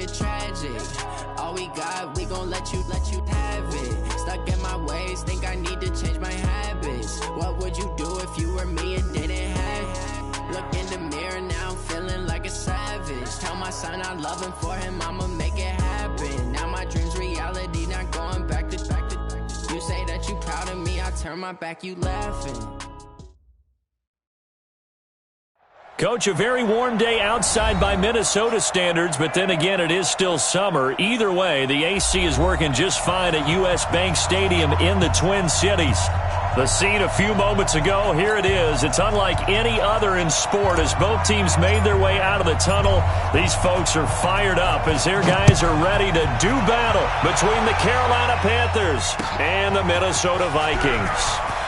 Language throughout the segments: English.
get tragic. All we got, we gon' let you have it. Stuck in my ways, think I need to change my habits. What would you do if you were me and didn't have it? Look in the mirror now, I'm feeling like a savage. Tell my son I love him, for him I'ma make it happen. Now my dream's reality, not going back to. You say that you proud of me, I turn my back, you laughing. Coach, a very warm day outside by Minnesota standards, but then again, it is still summer. Either way, the AC is working just fine at U.S. Bank Stadium in the Twin Cities. The scene a few moments ago, here it is. It's unlike any other in sport as both teams made their way out of the tunnel. These folks are fired up as their guys are ready to do battle between the Carolina Panthers and the Minnesota Vikings.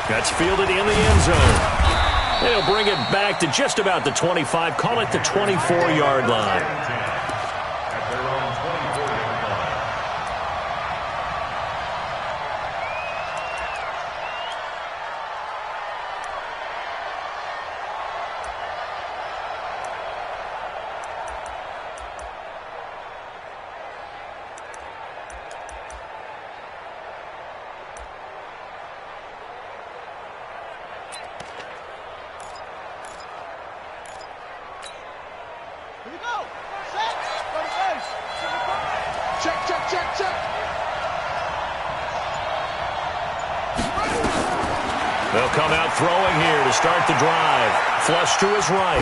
That's fielded in the end zone. They'll bring it back to just about the 25, call it the 24-yard line. They'll come out throwing here to start the drive. Flush to his right.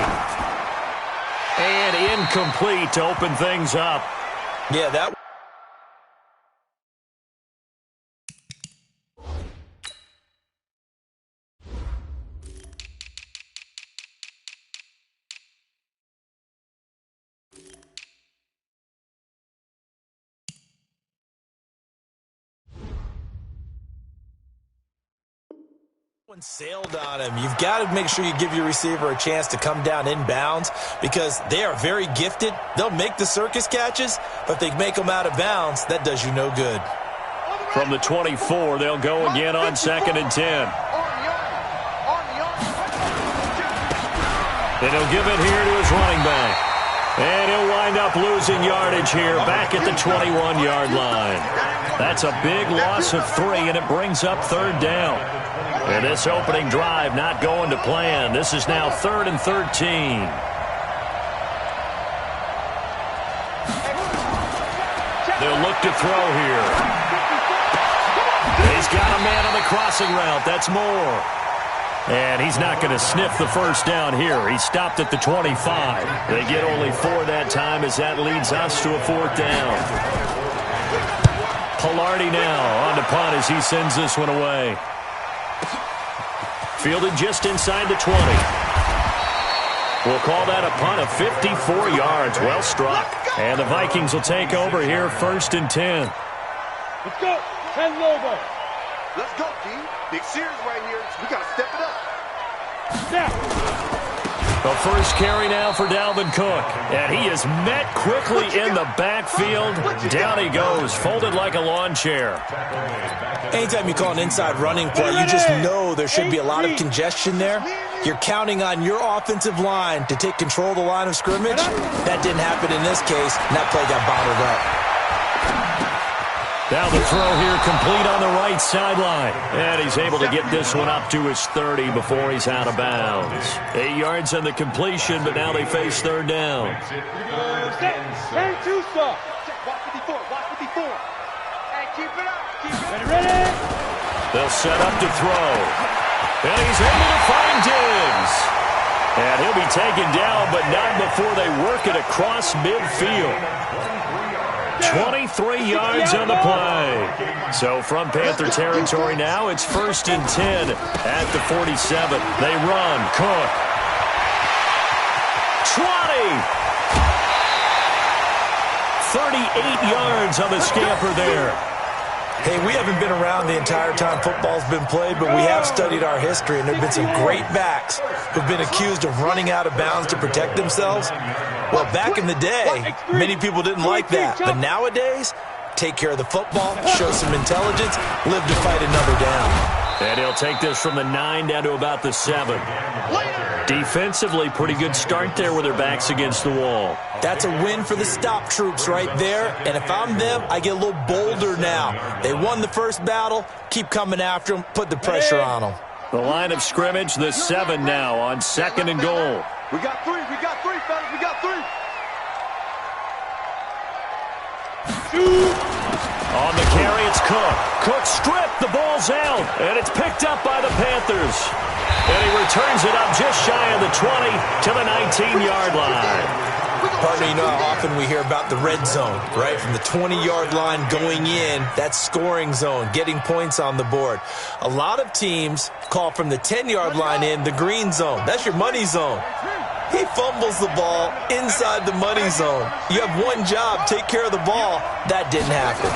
And incomplete to open things up. Yeah, that... sailed on him. You've got to make sure you give your receiver a chance to come down inbounds because they are very gifted. They'll make the circus catches, but if they make them out of bounds, that does you no good. From the 24, they'll go again on 2nd and 10. And he'll give it here to his running back. And he'll wind up losing yardage here back at the 21-yard line. That's a big loss of 3, and it brings up 3rd down. And this opening drive not going to plan. This is now 3rd and 13. They'll look to throw here. He's got a man on the crossing route. That's Moore. And he's not going to sniff the first down here. He stopped at the 25. They get only 4 that time as that leads us to a 4th down. Pilardi now on to punt as he sends this one away. Fielded just inside the 20. We'll call that a punt of 54 yards. Well struck. And the Vikings will take over here 1st and 10. Let's go. 10 over. Let's go, D. Big series right here. We got to step it up. Snap. The first carry now for Dalvin Cook. And he is met quickly in the backfield. Down he goes, folded like a lawn chair. Anytime you call an inside running play, you just know there should be a lot of congestion there. You're counting on your offensive line to take control of the line of scrimmage. That didn't happen in this case, and that play got bottled up. Now the throw here complete on the right sideline. And he's able to get this one up to his 30 before he's out of bounds. 8 yards on the completion, but now they face 3rd down. Turn 2 stop. Watch 54. Watch 54. Hey, keep it up. Keep it up. Ready? They'll set up to throw. And he's able to find Diggs. And he'll be taken down, but not before they work it across midfield. 23 yards on the play. So from Panther territory now, it's 1st and 10 at the 47. They run. Cook. 20. 38 yards on the scamper there. Hey, we haven't been around the entire time football's been played, but we have studied our history, and there have been some great backs who've been accused of running out of bounds to protect themselves. Well, back in the day, many people didn't like that. But nowadays, take care of the football, show some intelligence, live to fight another down. And he'll take this from the 9 down to about the 7. Defensively, pretty good start there with their backs against the wall. That's a win for the stop troops right there. And if I'm them, I get a little bolder now. They won the first battle. Keep coming after them. Put the pressure on them. The line of scrimmage, the 7 now on 2nd and goal. We got three, fellas, we got 3. On the carry, it's Cook. Cook stripped, the ball's out, and it's picked up by the Panthers. And he returns it up just shy of the 20 to the 19-yard line. Partner, you know how often we hear about the red zone, right? From the 20-yard line going in, that's scoring zone, getting points on the board. A lot of teams call from the 10-yard line in the green zone. That's your money zone. He fumbles the ball inside the money zone. You have one job, take care of the ball. That didn't happen.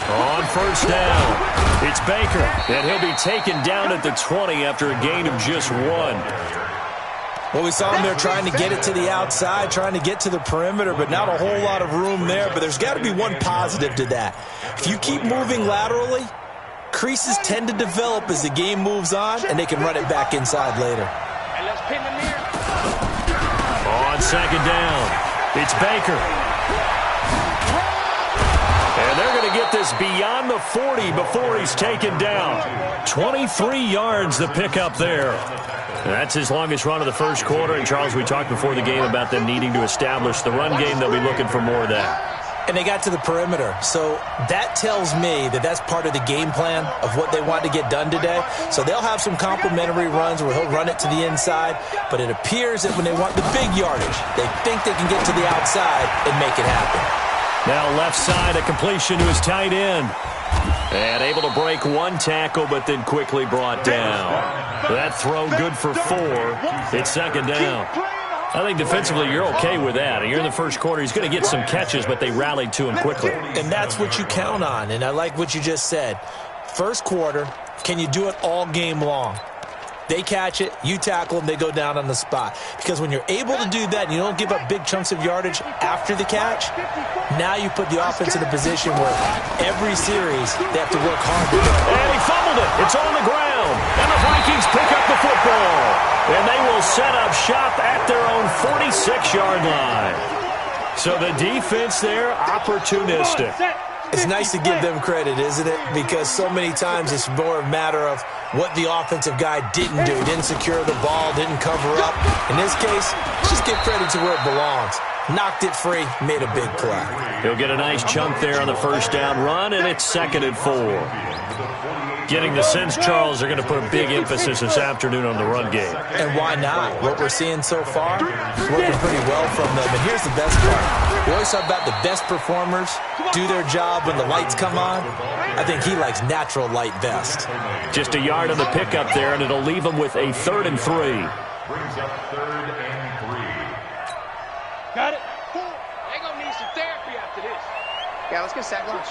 On first down, it's Baker, and he'll be taken down at the 20 after a gain of just 1. Well, we saw him there trying to get it to the outside, trying to get to the perimeter, but not a whole lot of room there. But there's got to be one positive to that. If you keep moving laterally, creases tend to develop as the game moves on, and they can run it back inside later. On 2nd down, it's Baker. And they're going to get this beyond the 40 before he's taken down. 23 yards the pickup there. That's his longest run of the first quarter. And, Charles, we talked before the game about them needing to establish the run game. They'll be looking for more of that. And they got to the perimeter. So that tells me that that's part of the game plan of what they want to get done today. So they'll have some complimentary runs where he'll run it to the inside. But it appears that when they want the big yardage, they think they can get to the outside and make it happen. Now left side, a completion to his tight end. And able to break 1 tackle, but then quickly brought down. That throw good for 4. It's 2nd down. I think defensively you're okay with that. You're in the first quarter. He's going to get some catches, but they rallied to him quickly. And that's what you count on, and I like what you just said. First quarter, can you do it all game long? They catch it, you tackle them, they go down on the spot. Because when you're able to do that and you don't give up big chunks of yardage after the catch, now you put the offense in a position where every series they have to work hard to get. And he fumbled it. It's on the ground. And the Vikings pick up the football. And they will set up shop at their own 46-yard line. So the defense there, opportunistic. It's nice to give them credit, isn't it? Because so many times it's more a matter of what the offensive guy didn't do. Didn't secure the ball, didn't cover up. In this case, just give credit to where it belongs. Knocked it free, made a big play. He'll get a nice chunk there on the first down run, and it's 2nd and 4. Getting the sense, Charles, they're going to put a big emphasis this afternoon on the run game. And why not? What we're seeing so far is working pretty well from them. And here's the best part. We always talk about the best performers do their job when the lights come on. I think he likes natural light best. Just a yard on the pickup there, and it'll leave him with a 3rd and 3. Brings up 3rd and 3. Got it. They're going to need some therapy after this. Yeah, let's get sack lunch.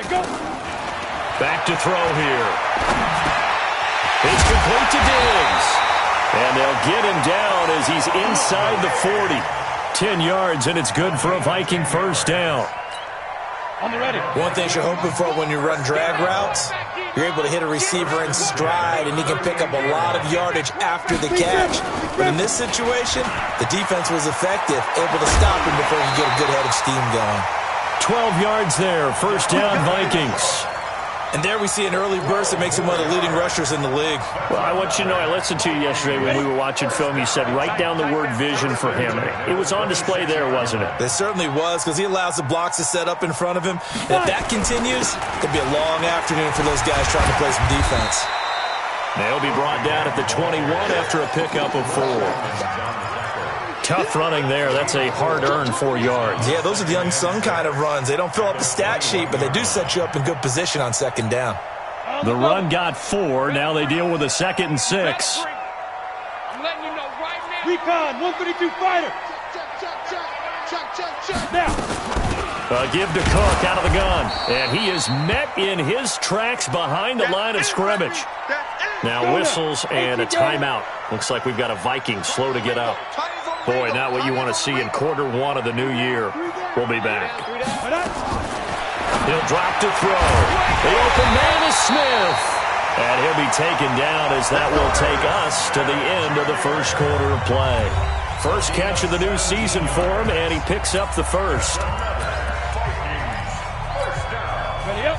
Go. Back to throw here. It's complete to Diggs. And they'll get him down as he's inside the 40. 10 yards, and it's good for a Viking first down. On the ready. One thing you're hoping for when you run drag routes, you're able to hit a receiver in stride, and he can pick up a lot of yardage after the catch. But in this situation, the defense was effective, able to stop him before he could get a good head of steam going. 12 yards there, first down Vikings. And there we see an early burst that makes him one of the leading rushers in the league. Well, I want you to know, I listened to you yesterday when we were watching film. You said write down the word vision for him. It was on display there, wasn't it? It certainly was, because he allows the blocks to set up in front of him. And if that continues, it'll be a long afternoon for those guys trying to play some defense. They'll be brought down at the 21 after a pickup of 4. Tough running there. That's a hard-earned 4 yards. Yeah, those are the unsung kind of runs. They don't fill up the stat sheet, but they do set you up in good position on 2nd down. The run got 4. Now they deal with a 2nd and 6. I'm letting you know right now. Recon, 132 fighter. Check. Now. Give to Cook out of the gun. And he is met in his tracks behind the line of scrimmage. Now whistles and a timeout. Looks like we've got a Viking slow to get up. Boy, not what you want to see in quarter 1 of the new year. We'll be back. He'll drop to throw. The open man is Smith. And he'll be taken down as that will take us to the end of the first quarter of play. First catch of the new season for him, and he picks up the first. Ready up.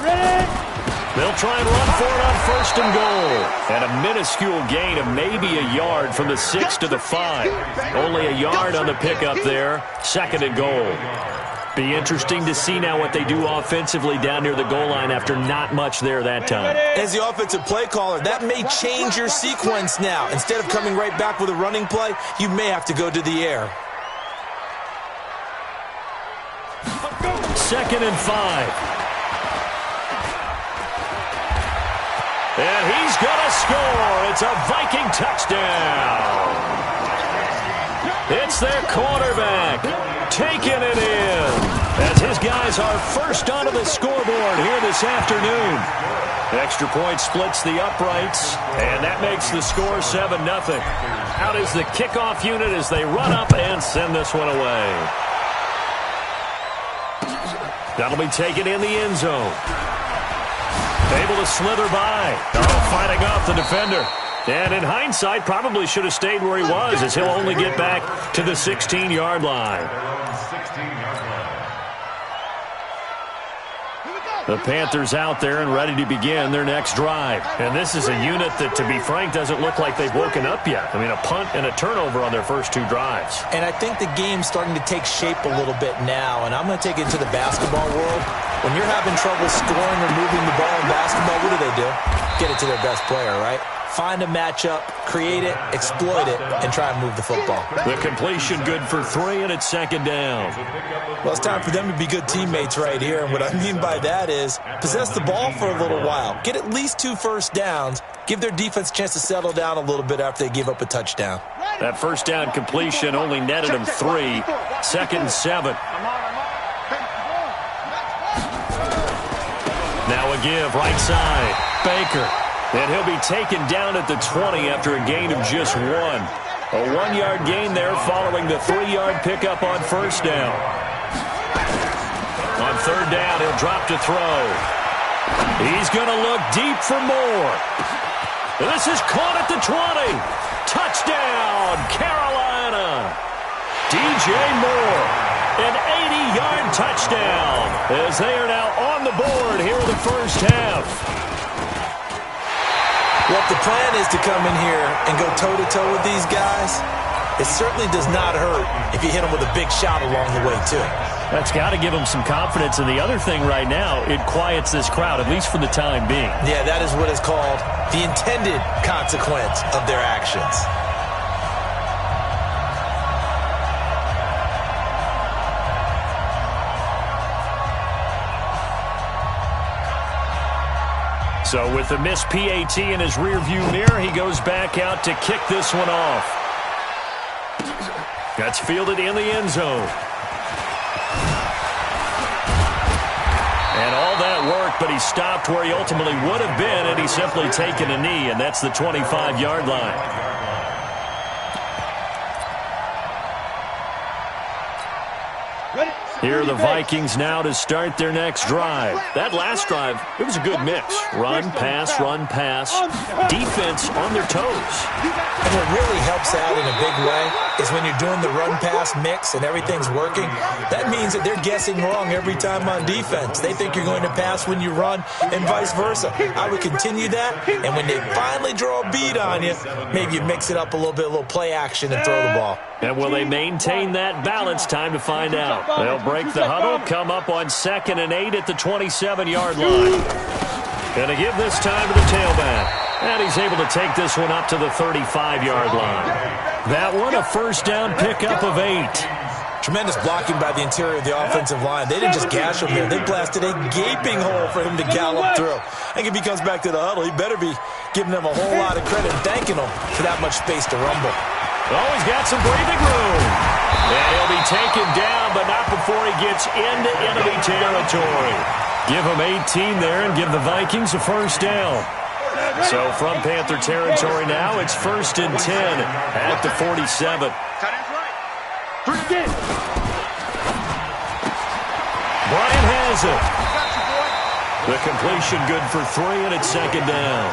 Ready. They'll try and run for it on first and goal. And a minuscule gain of maybe a yard from the 6 to the 5. Only a yard on the pickup there. Second and goal. Be interesting to see now what they do offensively down near the goal line after not much there that time. As the offensive play caller, that may change your sequence now. Instead of coming right back with a running play, you may have to go to the air. Second and 5. And he's going to score. It's a Viking touchdown. It's their quarterback taking it in as his guys are first onto the scoreboard here this afternoon. Extra point splits the uprights, and that makes the score 7-0. Out is the kickoff unit as they run up and send this one away. That'll be taken in the end zone. Able to slither by. Fighting off the defender. And in hindsight, probably should have stayed where he was as he'll only get back to the 16-yard line. The Panthers out there and ready to begin their next drive. And this is a unit that, to be frank, doesn't look like they've woken up yet. I mean, a punt and a turnover on their first two drives. And I think the game's starting to take shape a little bit now. And I'm going to take it into the basketball world. When you're having trouble scoring or moving the ball in basketball, what do? Get it to their best player, right? Find a matchup, create it, exploit it, and try and move the football. The completion good for 3, and it's second down. Well, it's time for them to be good teammates right here. And what I mean by that is possess the ball for a little while. Get at least 2 first downs. Give their defense a chance to settle down a little bit after they give up a touchdown. That first down completion only netted him 3. Second and 7. Now a give, right side. Baker. And he'll be taken down at the 20 after a gain of just 1. A 1-yard gain there following the 3-yard pickup on first down. On third down, he'll drop to throw. He's going to look deep for more. This is caught at the 20. Touchdown, Carolina. DJ Moore, an 80-yard touchdown as they are now on the board here in the first half. Well, if the plan is to come in here and go toe-to-toe with these guys, it certainly does not hurt if you hit them with a big shot along the way, too. That's got to give them some confidence. And the other thing right now, it quiets this crowd, at least for the time being. Yeah, that is what is called the intended consequence of their actions. So with the missed PAT in his rearview mirror, he goes back out to kick this one off. That's fielded in the end zone. And all that work, but he stopped where he ultimately would have been, and he's simply taken a knee, and that's the 25-yard line. Here are the Vikings now to start their next drive. That last drive, it was a good mix. Run, pass, defense on their toes. And what really helps out in a big way is when you're doing the run-pass mix and everything's working, that means that they're guessing wrong every time on defense. They think you're going to pass when you run and vice versa. I would continue that, and when they finally draw a bead on you, maybe you mix it up a little bit, a little play action and throw the ball. And will they maintain that balance? Time to find out. They'll break the huddle, come up on 2nd and 8 at the 27-yard line. Gonna give this time to the tailback. And he's able to take this one up to the 35-yard line. That one, a first down pickup of 8. Tremendous blocking by the interior of the offensive line. They didn't just gash him there. They blasted a gaping hole for him to gallop through. I think if he comes back to the huddle, he better be giving them a whole lot of credit and thanking them for that much space to rumble. Oh, he's got some breathing room. And he'll be taken down, but not before he gets into enemy territory. Give him 18 there and give the Vikings a first down. So from Panther territory now, it's 1st and 10 at the 47. Bryant has it. The completion good for 3, and it's second down.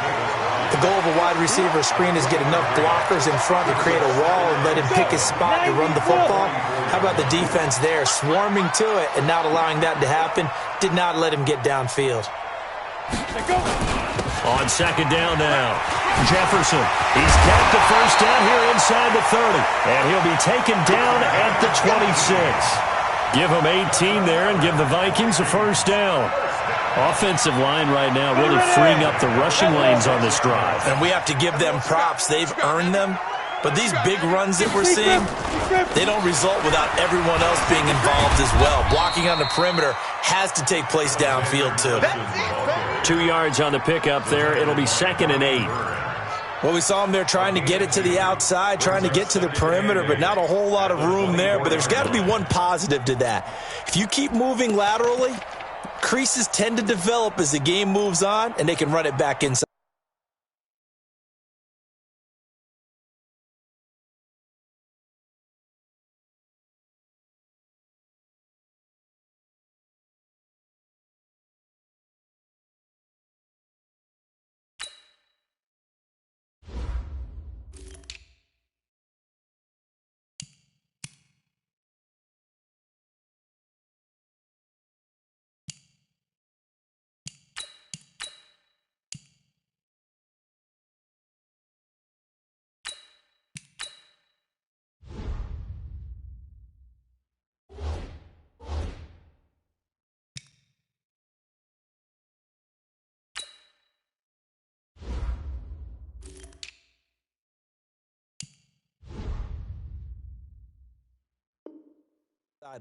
The goal of a wide receiver screen is get enough blockers in front to create a wall and let him pick his spot to run the football. How about the defense there, swarming to it and not allowing that to happen? Did not let him get downfield. On second down now, Jefferson. He's got the first down here inside the 30, and he'll be taken down at the 26. Give him 18 there and give the Vikings a first down. Offensive line right now really freeing up the rushing lanes on this drive. And we have to give them props. They've earned them. But these big runs that we're seeing, they don't result without everyone else being involved as well. Blocking on the perimeter has to take place downfield too. 2 yards on the pickup there. It'll be second and 8. Well, we saw them there trying to get it to the outside, trying to get to the perimeter, but not a whole lot of room there. But there's got to be one positive to that. If you keep moving laterally, creases tend to develop as the game moves on, and they can run it back inside.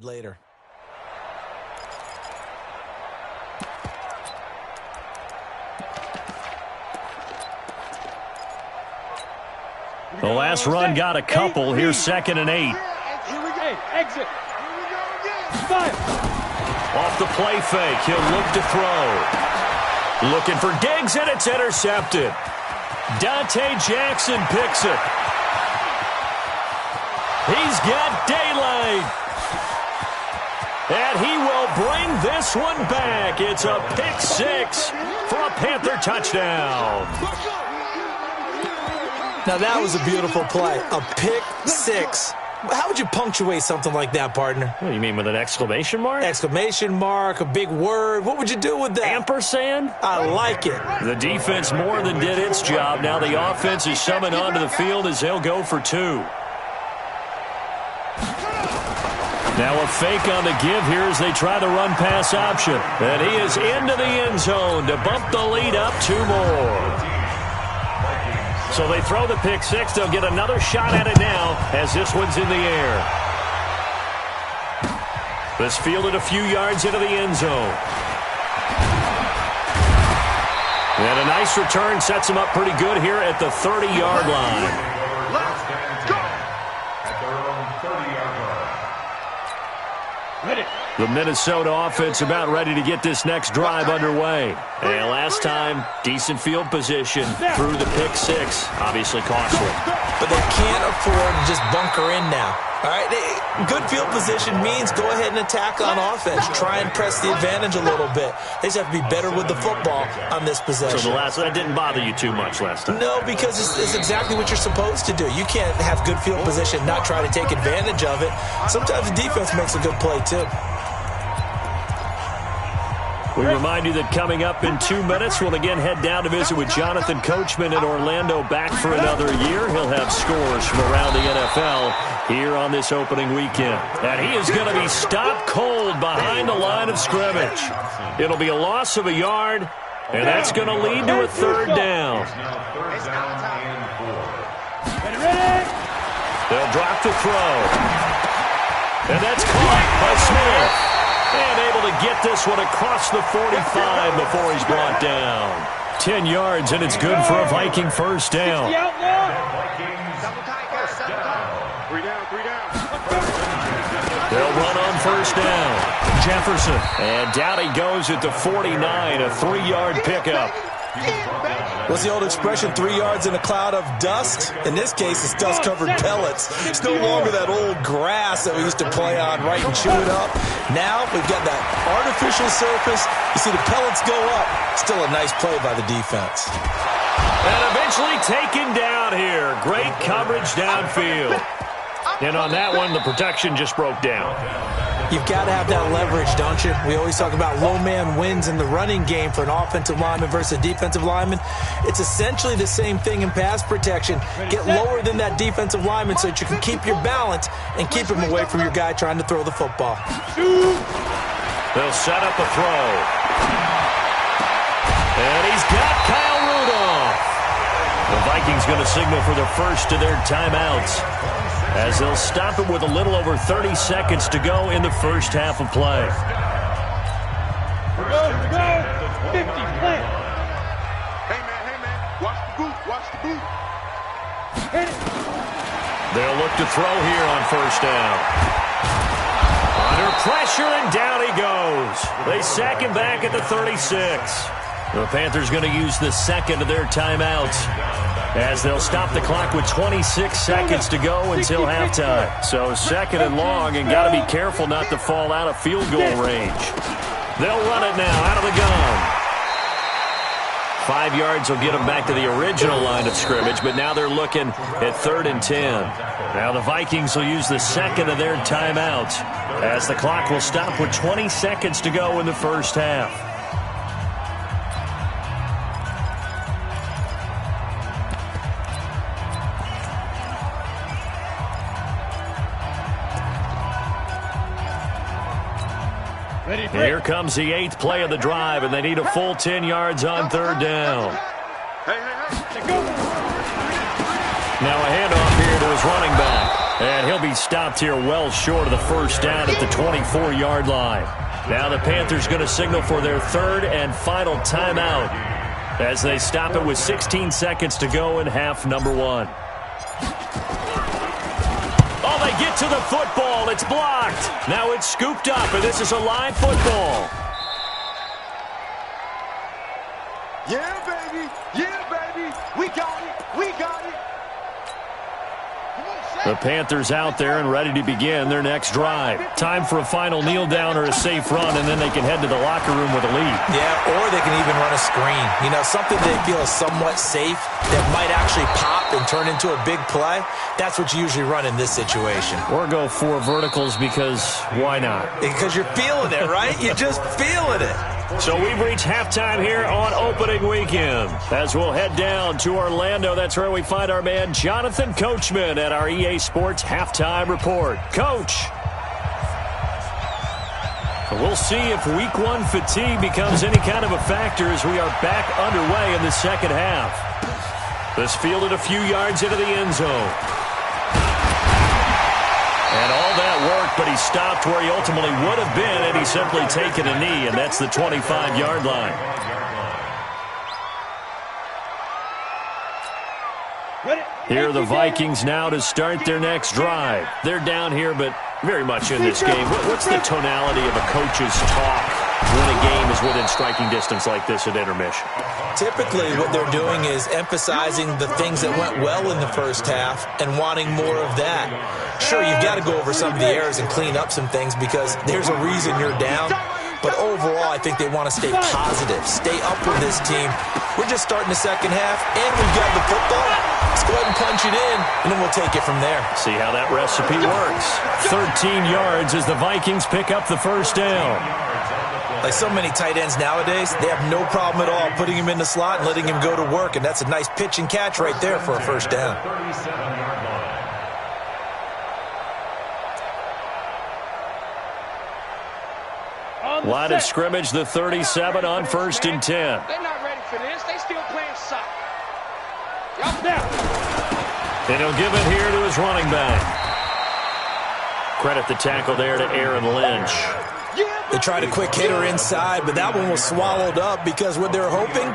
Later. The last run got a couple. Here's second and 8. Here we go. Exit. Here we go again. Fire. Off the play fake, he'll look to throw. Looking for Diggs, and it's intercepted. Dante Jackson picks it. He's got daylight. And he will bring this one back. It's a pick 6 for a Panther touchdown. Now that was a beautiful play. A pick 6. How would you punctuate something like that, partner? What do you mean, with an exclamation mark? Exclamation mark, a big word. What would you do with that? Ampersand? I like it. The defense more than did its job. Now the offense is summoned onto the field as they'll go for 2. Now a fake on the give here as they try the run-pass option. And he is into the end zone to bump the lead up 2 more. So they throw the pick 6. They'll get another shot at it now as this one's in the air. This fielded a few yards into the end zone. And a nice return sets him up pretty good here at the 30-yard line. The Minnesota offense about ready to get this next drive underway. And last time, decent field position through the pick 6. Obviously costly. But they can't afford to just bunker in now. All right, good field position means go ahead and attack on offense. Try and press the advantage a little bit. They just have to be better with the football on this possession. So that didn't bother you too much last time? No, because it's exactly what you're supposed to do. You can't have good field position, not try to take advantage of it. Sometimes the defense makes a good play, too. We remind you that coming up in 2 minutes, we'll again head down to visit with Jonathan Coachman in Orlando, back for another year. He'll have scores from around the NFL here on this opening weekend. And he is going to be stopped cold behind the line of scrimmage. It'll be a loss of a yard, and that's going to lead to a 3rd down. They'll drop the throw. And that's caught by Smith. And able to get this one across the 45 before he's brought down. 10 yards, and it's good for a Viking first down. They'll run on first down. Jefferson. And down he goes at the 49, a 3-yard pickup. What's the old expression, 3 yards in a cloud of dust? In this case, it's dust-covered pellets. It's no longer that old grass that we used to play on, right, and chew it up. Now we've got that artificial surface. You see the pellets go up. Still a nice play by the defense. And eventually taken down here. Great coverage downfield. And on that one, the protection just broke down. You've got to have that leverage, don't you? We always talk about low man wins in the running game for an offensive lineman versus a defensive lineman. It's essentially the same thing in pass protection. Get lower than that defensive lineman so that you can keep your balance and keep him away from your guy trying to throw the football. They'll set up a throw. And he's got Kyle Rudolph. The Vikings going to signal for the first of their timeouts, as they'll stop it with a little over 30 seconds to go in the first half of play. Go, 50, plant. Hey, man, watch the boot, watch the boot. Hit it. They'll look to throw here on first down. Under pressure, and down he goes. They sack him back at the 36. The Panthers going to use the second of their timeouts, as they'll stop the clock with 26 seconds to go until halftime. So second and long, and got to be careful not to fall out of field goal range. They'll run it now out of the gun. 5 yards will get them back to the original line of scrimmage, but now they're looking at 3rd and 10. Now the Vikings will use the second of their timeouts, as the clock will stop with 20 seconds to go in the first half. Here comes the 8th play of the drive, and they need a full 10 yards on 3rd down. Now a handoff here to his running back, and he'll be stopped here well short of the first down at the 24-yard line. Now the Panthers going to signal for their 3rd and final timeout, as they stop it with 16 seconds to go in half number 1. They get to the football. It's blocked. Now it's scooped up, and this is a live football. Yeah, baby. Yeah, baby. We got it. We got it. The Panthers out there and ready to begin their next drive. Time for a final kneel down or a safe run, and then they can head to the locker room with a lead. Yeah, or they can even run a screen. You know, something they feel is somewhat safe that might actually pop and turn into a big play. That's what you usually run in this situation. Or go 4 verticals, because why not? Because you're feeling it, right? You're just feeling it. So we've reached halftime here on opening weekend, as we'll head down to Orlando. That's where we find our man Jonathan Coachman at our EA Sports Halftime Report. Coach, we'll see if Week 1 fatigue becomes any kind of a factor as we are back underway in the second half. This fielded a few yards into the end zone. And all that worked, but he stopped where he ultimately would have been had he simply taken a knee, and that's the 25-yard line. Here are the Vikings now to start their next drive. They're down here, but very much in this game. What's the tonality of a coach's talk when a game is within striking distance like this at intermission? Typically, what they're doing is emphasizing the things that went well in the first half and wanting more of that. Sure, you've got to go over some of the errors and clean up some things because there's a reason you're down. But overall, I think they want to stay positive, stay up with this team. We're just starting the second half, and we've got the football. Let's go ahead and punch it in, and then we'll take it from there. See how that recipe works. 13 yards as the Vikings pick up the first down. Like so many tight ends nowadays, they have no problem at all putting him in the slot and letting him go to work, and that's a nice pitch and catch right there for a first down. Line of scrimmage, the 37 on 1st and 10. They're not ready for this. They still playing soccer. Up now. And he'll give it here to his running back. Credit the tackle there to Aaron Lynch. They tried a quick hitter inside, but that one was swallowed up because what they're hoping,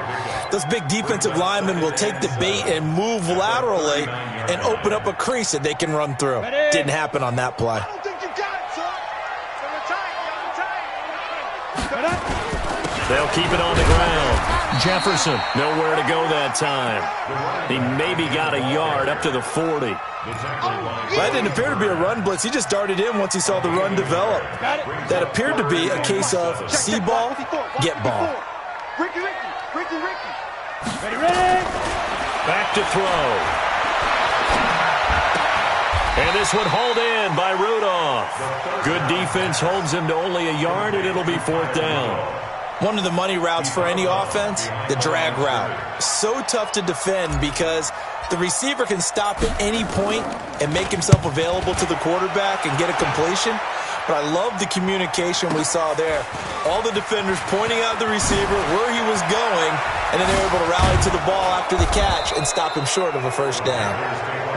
those big defensive linemen will take the bait and move laterally and open up a crease that they can run through. Didn't happen on that play. They'll keep it on the ground. Jefferson, nowhere to go that time. He maybe got a yard up to the 40. That didn't appear to be a run blitz. He just darted in once he saw the run develop. That appeared to be a case of see ball, get ball. Ricky. Ready. Back to throw. And this one hauled in by Rudolph. Good defense holds him to only a yard, and it'll be 4th down. One of the money routes for any offense, the drag route. So tough to defend because the receiver can stop at any point and make himself available to the quarterback and get a completion. But I love the communication we saw there. All the defenders pointing out the receiver, where he was going, and then they were able to rally to the ball after the catch and stop him short of a 1st down.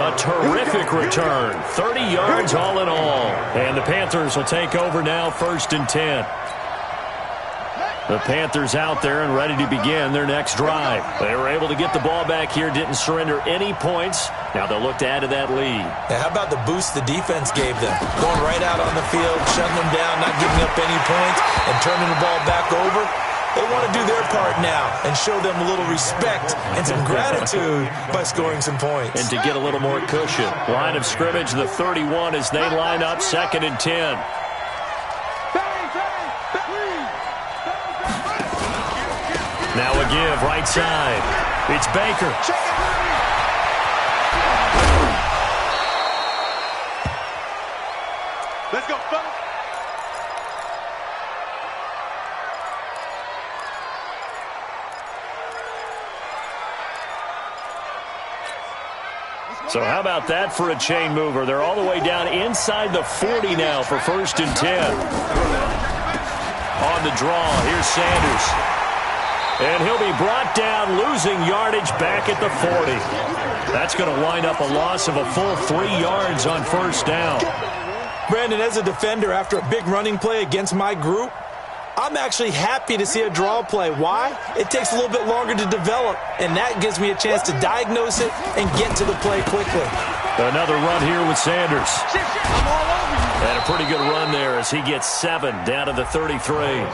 A terrific return. 30 yards all in all. And the Panthers will take over now, 1st and 10. The Panthers out there and ready to begin their next drive. They were able to get the ball back here, didn't surrender any points. Now they'll look to add to that lead. Now, how about the boost the defense gave them? Going right out on the field, shutting them down, not giving up any points, and turning the ball back over. They want to do their part now and show them a little respect and some gratitude by scoring some points. And to get a little more cushion. Line of scrimmage, the 31 as they line up, 2nd and 10. Now a give, right side. It's Baker. Let's go, fellas. So how about that for a chain mover? They're all the way down inside the 40 now for 1st and 10. On the draw, here's Sanders. And he'll be brought down, losing yardage back at the 40. That's going to wind up a loss of a full 3 yards on 1st down. Brandon, as a defender, after a big running play against my group, I'm actually happy to see a draw play. Why? It takes a little bit longer to develop, and that gives me a chance to diagnose it and get to the play quickly. Another run here with Sanders. And a pretty good run there as he gets 7 down to the 33.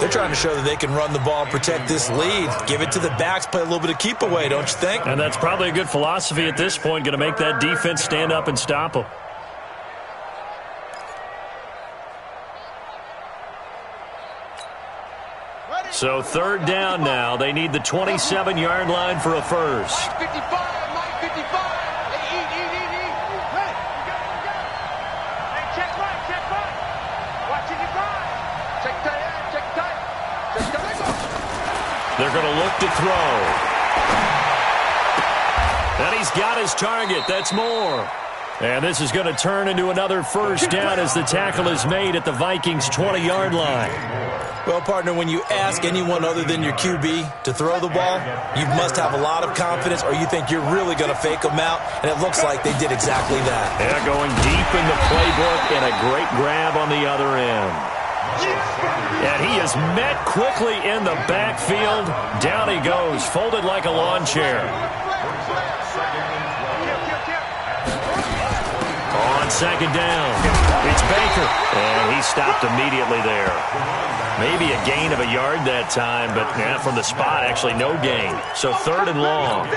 They're trying to show that they can run the ball and protect this lead. Give it to the backs, play a little bit of keep away, don't you think? And that's probably a good philosophy at this point, going to make that defense stand up and stop them. So 3rd down now. They need the 27-yard line for a first. 55, Mike 55. Hey, eat. Hey, check right. Watching your drive. Check tight. They're going to look to throw. And he's got his target. That's more. And this is going to turn into another 1st down as the tackle is made at the Vikings' 20-yard line. Well, partner, when you ask anyone other than your QB to throw the ball, you must have a lot of confidence or you think you're really going to fake them out, and it looks like they did exactly that. Yeah, going deep in the playbook and a great grab on the other end. And he is met quickly in the backfield. Down he goes, folded like a lawn chair. On 2nd down, it's Baker. And he stopped immediately there. Maybe a gain of a yard that time, but yeah, from the spot, actually no gain. So 3rd and long.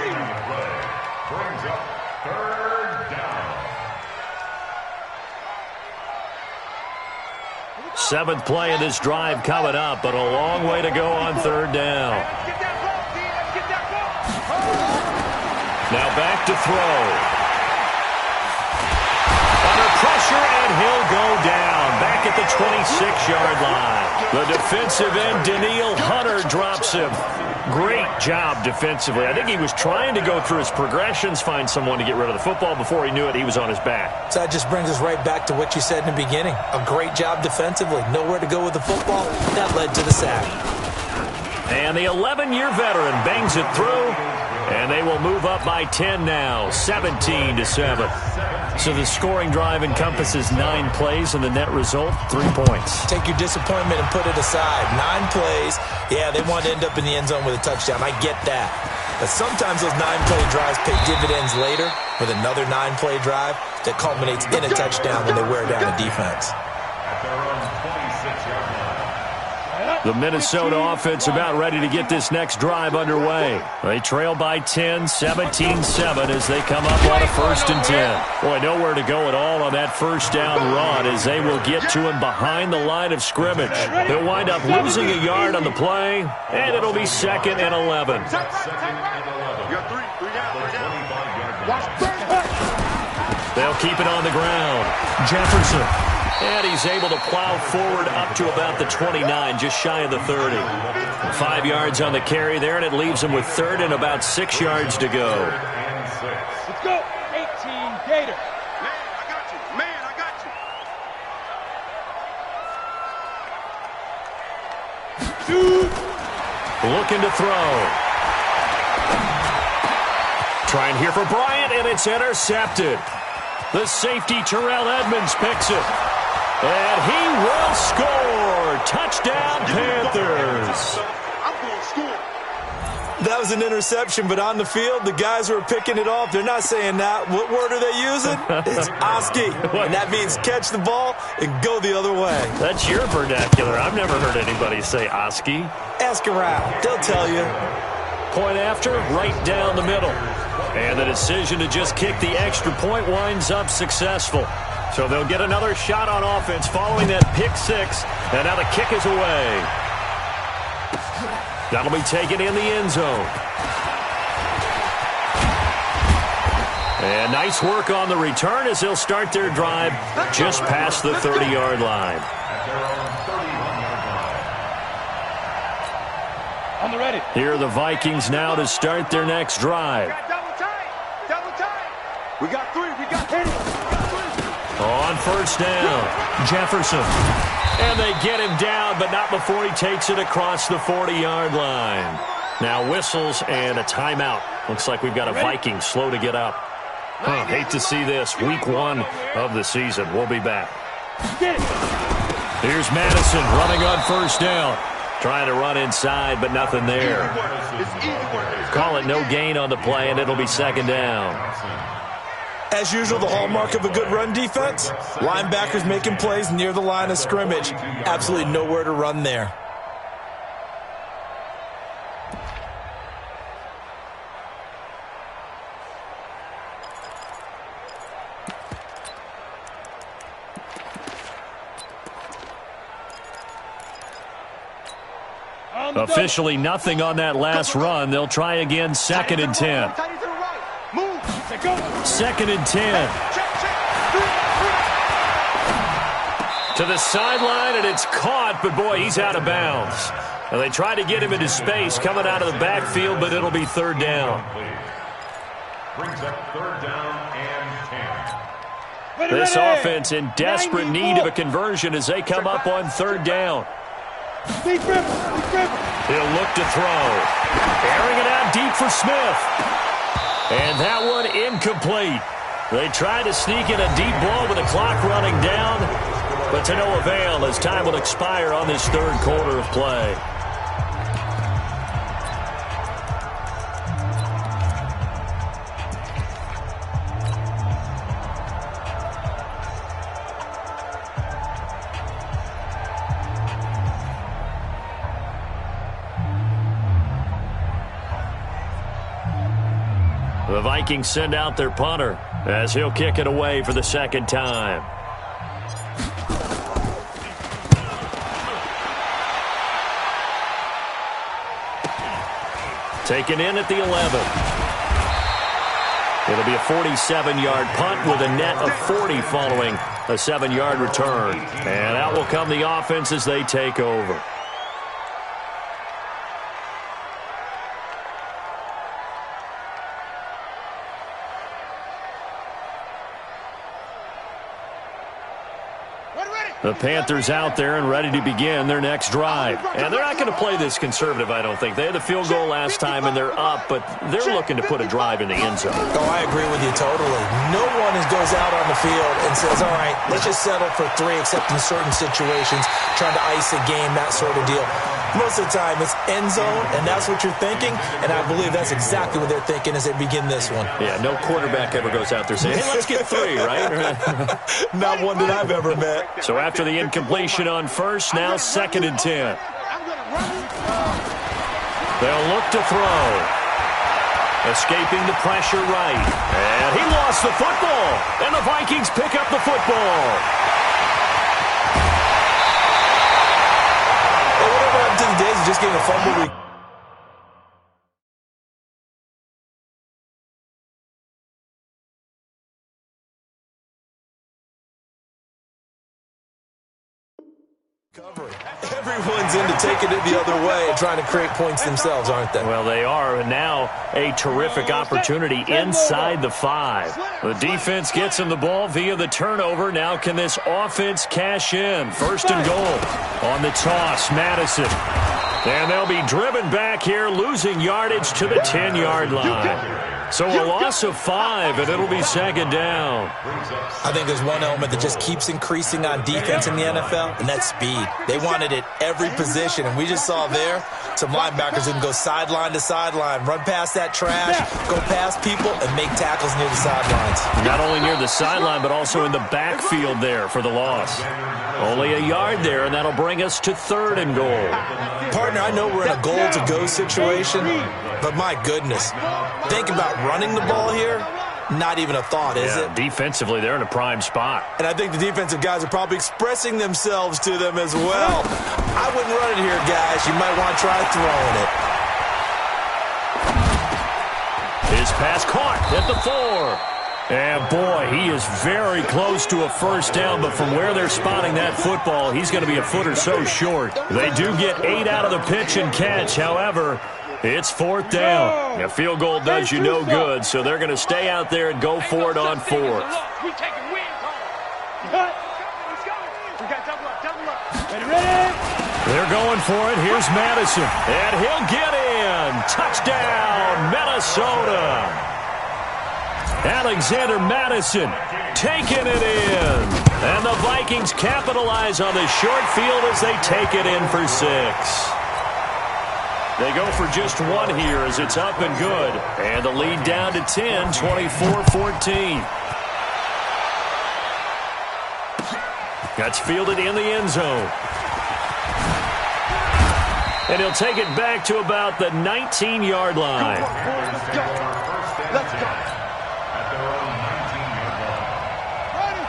7th play of this drive coming up, but a long way to go on 3rd down. Now back to throw. Under pressure, and he'll go down. Back at the 26-yard line. The defensive end, Daniil Hunter, drops him. Great job defensively. I think he was trying to go through his progressions, find someone to get rid of the football. Before he knew it, he was on his back. So that just brings us right back to what you said in the beginning. A great job defensively. Nowhere to go with the football. That led to the sack. And the 11-year veteran bangs it through. And they will move up by 10 now, 17-7. So the scoring drive encompasses 9 plays, and the net result, 3 points. Take your disappointment and put it aside. 9 plays. Yeah, they want to end up in the end zone with a touchdown. I get that. But sometimes those 9-play drives pay dividends later with another 9-play drive that culminates in a touchdown when they wear down a defense. The Minnesota offense about ready to get this next drive underway. They trail by 10, 17-7 as they come up on a 1st and 10. Boy, nowhere to go at all on that first down run as they will get to him behind the line of scrimmage. They'll wind up losing a yard on the play, and it'll be 2nd and 11. They'll keep it on the ground. Jefferson. And he's able to plow forward up to about the 29, just shy of the 30. 5 yards on the carry there, and it leaves him with 3rd and about 6 yards to go. Let's go. 18 Gator. Man, I got you. Man, I got you. Looking to throw. Trying here for Bryant, and it's intercepted. The safety, Terrell Edmonds, picks it. And he will score. Touchdown, Panthers. I'm going to score. That was an interception, but on the field, the guys who are picking it off, they're not saying that. What word are they using? It's Oski, and that means catch the ball and go the other way. That's your vernacular. I've never heard anybody say Oski. Ask around. They'll tell you. Point after, right down the middle. And the decision to just kick the extra point winds up successful. So they'll get another shot on offense following that pick 6. And now the kick is away. That'll be taken in the end zone. And nice work on the return as they'll start their drive just past the 30-yard line. On the ready. Here are the Vikings now to start their next drive. Double tight. Double tight. We got 3. We got 10. On 1st down, Jefferson. And they get him down, but not before he takes it across the 40-yard line. Now whistles and a timeout. Looks like we've got a Viking slow to get up. Hate to see this. Week 1 of the season. We'll be back. Here's Madison running on 1st down. Trying to run inside, but nothing there. Call it no gain on the play, and it'll be 2nd down. As usual, the hallmark of a good run defense, linebackers making plays near the line of scrimmage. Absolutely nowhere to run there. Officially nothing on that last run. They'll try again, 2nd and 10. 2nd and 10. To the sideline, and it's caught, but boy, he's out of bounds. And they try to get him into space coming out of the backfield, but it'll be 3rd down. Brings up 3rd down and 10. This offense in desperate need of a conversion as they come up on 3rd down. He'll look to throw. Airing it out deep for Smith. And that one incomplete. They tried to sneak in a deep ball with the clock running down, but to no avail as time will expire on this 3rd quarter of play. The Vikings send out their punter as he'll kick it away for the 2nd time. Taken in at the 11. It'll be a 47-yard punt with a net of 40 following a 7-yard return. And out will come the offense as they take over. The Panthers out there and ready to begin their next drive. And they're not going to play this conservative, I don't think. They had the field goal last time, and they're up, but they're looking to put a drive in the end zone. Oh, I agree with you totally. No one goes out on the field and says, all right, let's just settle for 3, except in certain situations, trying to ice a game, that sort of deal. Most of the time, it's end zone, and that's what you're thinking, and I believe that's exactly what they're thinking as they begin this one. Yeah, no quarterback ever goes out there saying, hey, let's get 3, right? Not one that I've ever met. So after the incompletion on 1st, now 2nd and 10. They'll look to throw. Escaping the pressure right. And he lost the football. And the Vikings pick up the football. Hey, whatever happened to the days of just getting a fumble recovery? Everyone's into taking it the other way and trying to create points themselves, aren't they? Well, they are. And now a terrific opportunity inside the 5. The defense gets him the ball via the turnover. Now can this offense cash in? 1st and goal on the toss, Madison. And they'll be driven back here, losing yardage to the 10-yard line. So a loss of 5, and it'll be 2nd down. I think there's one element that just keeps increasing on defense in the NFL, and that's speed. They want it at every position, and we just saw there some linebackers who can go sideline to sideline, run past that trash, go past people, and make tackles near the sidelines. Not only near the sideline, but also in the backfield there for the loss. Only a yard there, and that'll bring us to 3rd and goal. Partner, I know we're in a goal-to-go situation, but my goodness, think about running the ball here. Not even a thought, is it? Defensively, they're in a prime spot. And I think the defensive guys are probably expressing themselves to them as well. I wouldn't run it here, guys. You might want to try throwing it. His pass caught at the 4. And, boy, he is very close to a 1st down, but from where they're spotting that football, he's going to be a foot or so short. They do get 8 out of the pitch and catch. However, it's 4th down. A field goal does you no good, so they're going to stay out there and go for it on 4th. We taking wins home. We got double up. Ready? They're going for it. Here's Madison. And he'll get in. Touchdown, Minnesota. Alexander Madison taking it in. And the Vikings capitalize on the short field as they take it in for 6. They go for just 1 here as it's up and good. And the lead down to 10, 24-14. That's fielded in the end zone. And he'll take it back to about the 19-yard line. Let's go.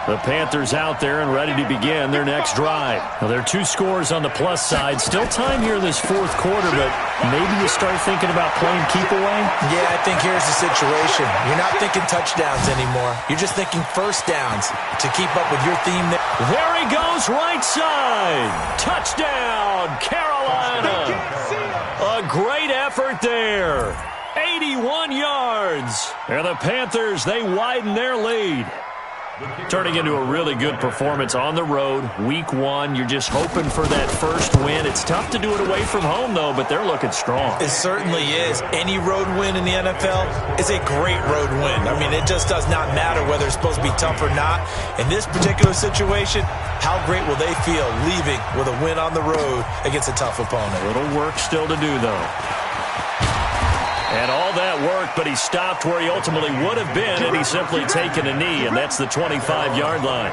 The Panthers out there and ready to begin their next drive. Now, there are 2 scores on the plus side. Still time here in this 4th quarter, but maybe you start thinking about playing keep away? Yeah, I think here's the situation. You're not thinking touchdowns anymore. You're just thinking 1st downs to keep up with your theme there. There he goes, right side. Touchdown, Carolina. A great effort there. 81 yards. And the Panthers, they widen their lead. Turning into a really good performance on the road. Week 1, you're just hoping for that 1st win. It's tough to do it away from home, though, but they're looking strong. It certainly is. Any road win in the NFL is a great road win. I mean, it just does not matter whether it's supposed to be tough or not. In this particular situation, how great will they feel leaving with a win on the road against a tough opponent? A little work still to do, though. And all that work, but he stopped where he ultimately would have been, and he's simply taken a knee, and that's the 25-yard line.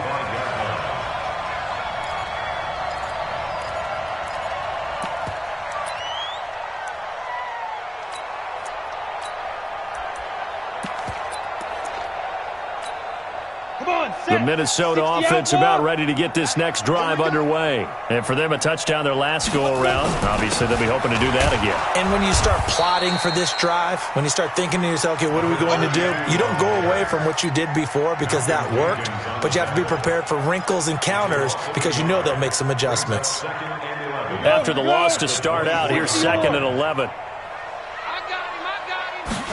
The Minnesota offense about ready to get this next drive underway. And for them, a touchdown their last go-around. Obviously, they'll be hoping to do that again. And when you start plotting for this drive, when you start thinking to yourself, okay, what are we going to do? You don't go away from what you did before because that worked, but you have to be prepared for wrinkles and counters because you know they'll make some adjustments. After the loss to start out, here's 2nd and 11. I got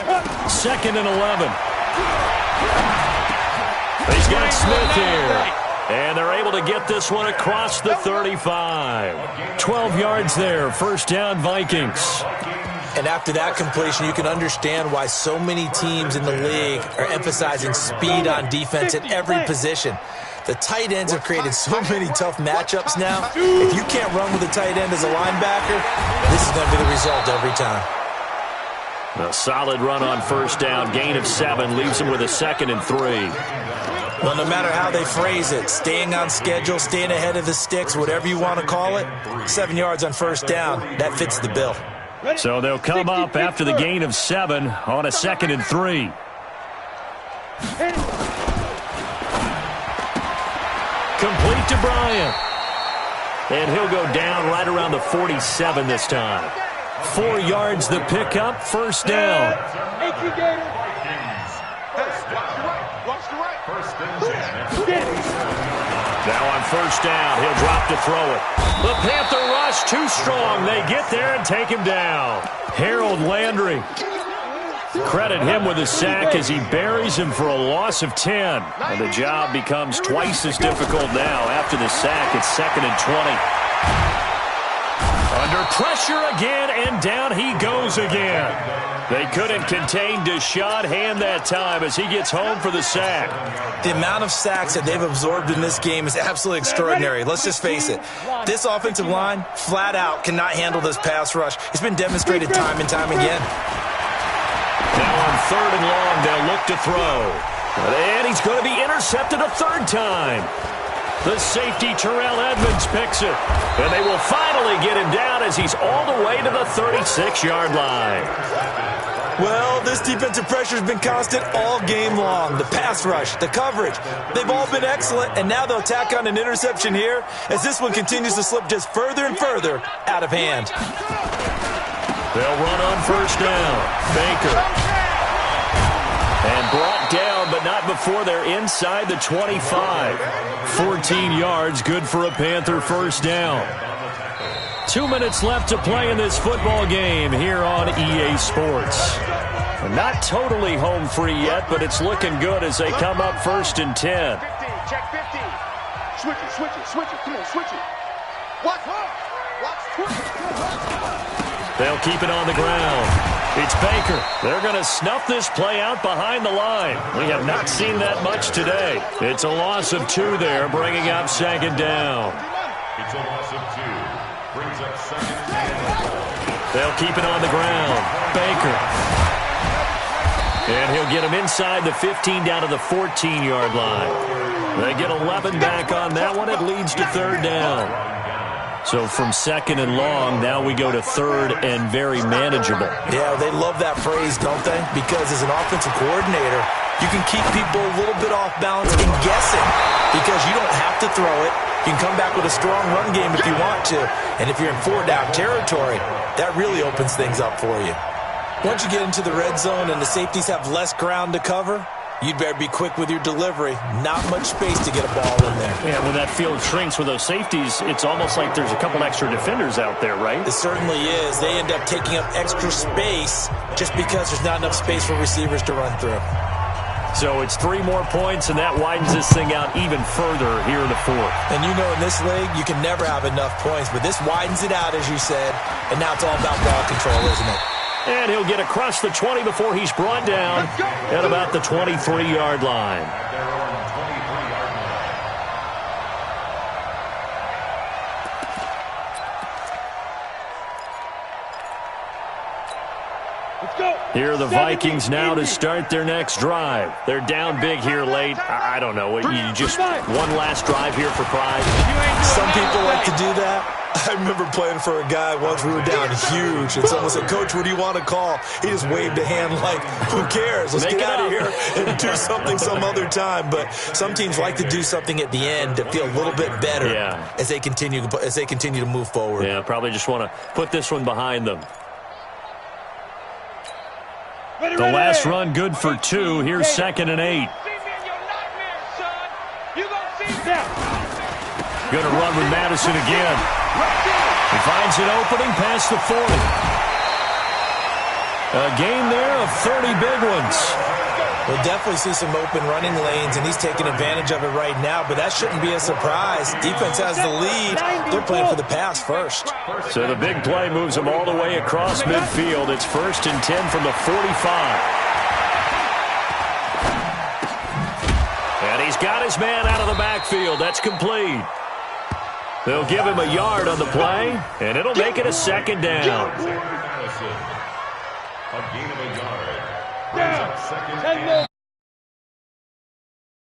him. 2nd and 11. He's got Smith here. And they're able to get this one across the 35. 12 yards there. 1st down, Vikings. And after that completion, you can understand why so many teams in the league are emphasizing speed on defense at every position. The tight ends have created so many tough matchups now. If you can't run with a tight end as a linebacker, this is going to be the result every time. A solid run on 1st down. Gain of 7 leaves him with a 2nd and 3. Well, no matter how they phrase it, staying on schedule, staying ahead of the sticks, whatever you want to call it, 7 yards on 1st down, that fits the bill. So they'll come up after the gain of 7 on a 2nd and 3. Complete to Bryant. And he'll go down right around the 47 this time. 4 yards the pickup, first down. Now on first down, he'll drop to throw it. The Panther rush too strong. They get there and take him down. Harold Landry. Credit him with a sack as he buries him for a loss of 10. And the job becomes twice as difficult now. After the sack, it's 2nd and 20. Under pressure again, and down he goes again. They couldn't contain Deshaun Hand that time as he gets home for the sack. The amount of sacks that they've absorbed in this game is absolutely extraordinary. Let's just face it. This offensive line, flat out, cannot handle this pass rush. It's been demonstrated time and time again. Now on 3rd and long, they'll look to throw. And he's going to be intercepted a 3rd time. The safety, Terrell Edmonds, picks it. And they will finally get him down as he's all the way to the 36-yard line. Well, this defensive pressure has been constant all game long. The pass rush, the coverage, they've all been excellent, and now they'll tack on an interception here as this one continues to slip just further and further out of hand. They'll run on first down. Baker. And brought down, but not before they're inside the 25. 14 yards, good for a Panther first down. 2 minutes left to play in this football game here on EA Sports. Not totally home free yet, but it's looking good as they come up 1st and 10. 15, check 15. Switch it. Come on, switch it. Watch, switch it. They'll keep it on the ground. It's Baker. They're going to snuff this play out behind the line. We have not seen that much today. It's a loss of 2 there, bringing up 2nd down. It's a loss of 2. Brings up 2nd and 10. They'll keep it on the ground. Baker. And he'll get him inside the 15 down to the 14-yard line. They get 11 back on that one. It leads to 3rd down. So from 2nd and long, now we go to 3rd and very manageable. Yeah, they love that phrase, don't they? Because as an offensive coordinator, you can keep people a little bit off balance and guessing because you don't have to throw it. You can come back with a strong run game if you want to. And if you're in 4-down territory, that really opens things up for you. Once you get into the red zone and the safeties have less ground to cover, you'd better be quick with your delivery. Not much space to get a ball in there. Yeah, when that field shrinks with those safeties, it's almost like there's a couple extra defenders out there, right? It certainly is. They end up taking up extra space just because there's not enough space for receivers to run through. So it's 3 more points, and that widens this thing out even further here in the 4th. And you know in this league, you can never have enough points, but this widens it out, as you said, and now it's all about ball control, isn't it? And he'll get across the 20 before he's brought down at about the 23-yard line. Here are the Vikings now to start their next drive. They're down big here late. I don't know. You just one last drive here for pride. Some people like to do that. I remember playing for a guy once. We were down huge, and someone said, "Coach, what do you want to call?" He just waved a hand like, "Who cares? Let's get out of here and do something some other time." But some teams like to do something at the end to feel a little bit better as they continue to move forward. Yeah, probably just want to put this one behind them. The last run good for 2. Here's 2nd and 8. Going to run with Madison again. He finds an opening past the 40. A game there of 30 big ones. We'll definitely see some open running lanes, and he's taking advantage of it right now, but that shouldn't be a surprise. Defense has the lead. They're playing for the pass first. So the big play moves him all the way across midfield. It's 1st and 10 from the 45. And he's got his man out of the backfield. That's complete. They'll give him a yard on the play, and it'll make it a 2nd down. A gain of a yard. Brings up 2nd and